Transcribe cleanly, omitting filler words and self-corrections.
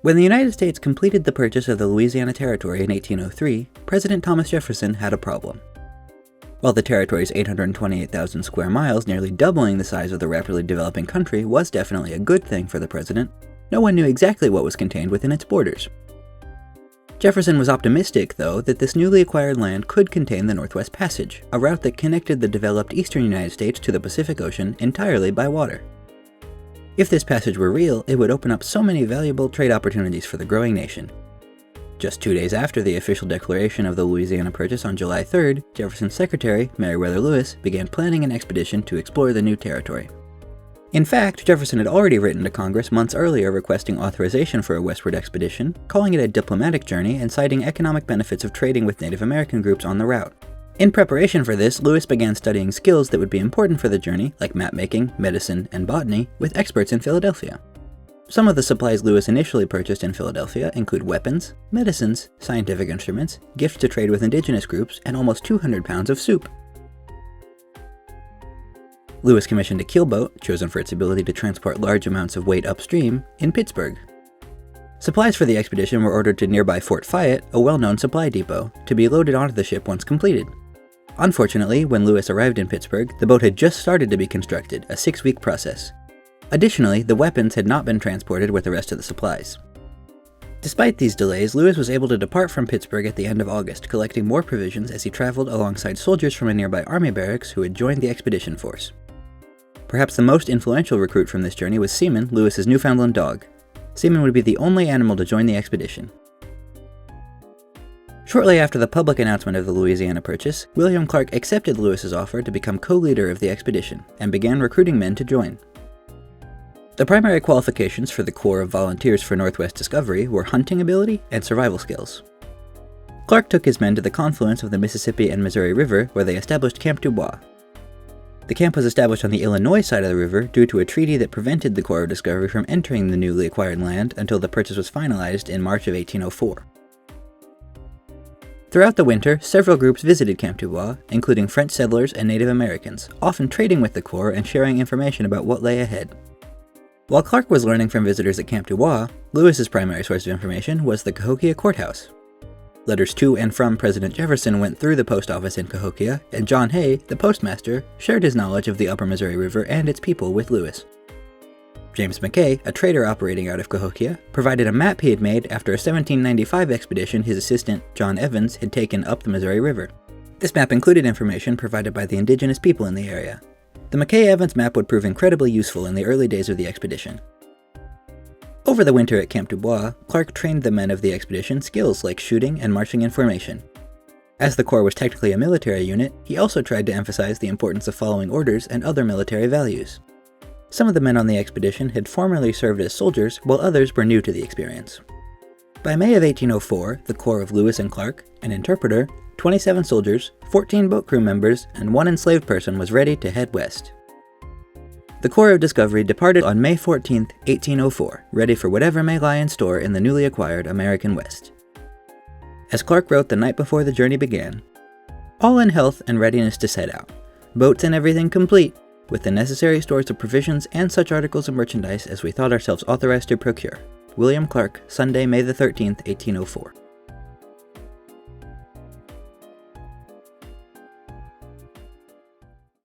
When the United States completed the purchase of the Louisiana Territory in 1803, President Thomas Jefferson had a problem. While the territory's 828,000 square miles, nearly doubling the size of the rapidly developing country, was definitely a good thing for the president, no one knew exactly what was contained within its borders. Jefferson was optimistic, though, that this newly acquired land could contain the Northwest Passage, a route that connected the developed eastern United States to the Pacific Ocean entirely by water. If this passage were real, it would open up so many valuable trade opportunities for the growing nation. Just 2 days after the official declaration of the Louisiana Purchase on July 3rd, Jefferson's secretary, Meriwether Lewis, began planning an expedition to explore the new territory. In fact, Jefferson had already written to Congress months earlier requesting authorization for a westward expedition, calling it a diplomatic journey and citing economic benefits of trading with Native American groups on the route. In preparation for this, Lewis began studying skills that would be important for the journey, like map-making, medicine, and botany, with experts in Philadelphia. Some of the supplies Lewis initially purchased in Philadelphia include weapons, medicines, scientific instruments, gifts to trade with indigenous groups, and almost 200 pounds of soup. Lewis commissioned a keelboat, chosen for its ability to transport large amounts of weight upstream, in Pittsburgh. Supplies for the expedition were ordered to nearby Fort Fayette, a well-known supply depot, to be loaded onto the ship once completed. Unfortunately, when Lewis arrived in Pittsburgh, the boat had just started to be constructed, a 6-week process. Additionally, the weapons had not been transported with the rest of the supplies. Despite these delays, Lewis was able to depart from Pittsburgh at the end of August, collecting more provisions as he traveled alongside soldiers from a nearby army barracks who had joined the expedition force. Perhaps the most influential recruit from this journey was Seaman, Lewis's Newfoundland dog. Seaman would be the only animal to join the expedition. Shortly after the public announcement of the Louisiana Purchase, William Clark accepted Lewis's offer to become co-leader of the expedition, and began recruiting men to join. The primary qualifications for the Corps of Volunteers for Northwest Discovery were hunting ability and survival skills. Clark took his men to the confluence of the Mississippi and Missouri River, where they established Camp Dubois. The camp was established on the Illinois side of the river due to a treaty that prevented the Corps of Discovery from entering the newly acquired land until the purchase was finalized in March of 1804. Throughout the winter, several groups visited Camp Dubois, including French settlers and Native Americans, often trading with the Corps and sharing information about what lay ahead. While Clark was learning from visitors at Camp Dubois, Lewis's primary source of information was the Cahokia Courthouse. Letters to and from President Jefferson went through the post office in Cahokia, and John Hay, the postmaster, shared his knowledge of the upper Missouri River and its people with Lewis. James McKay, a trader operating out of Cahokia, provided a map he had made after a 1795 expedition his assistant, John Evans, had taken up the Missouri River. This map included information provided by the indigenous people in the area. The McKay-Evans map would prove incredibly useful in the early days of the expedition. Over the winter at Camp Dubois, Clark trained the men of the expedition skills like shooting and marching in formation. As the Corps was technically a military unit, he also tried to emphasize the importance of following orders and other military values. Some of the men on the expedition had formerly served as soldiers, while others were new to the experience. By May of 1804, the Corps of Lewis and Clark, an interpreter, 27 soldiers, 14 boat crew members, and 1 enslaved person was ready to head west. The Corps of Discovery departed on May 14, 1804, ready for whatever may lie in store in the newly acquired American West. As Clark wrote the night before the journey began, "All in health and readiness to set out, boats and everything complete, with the necessary stores of provisions and such articles of merchandise as we thought ourselves authorized to procure. William Clark, Sunday, May the 13th, 1804.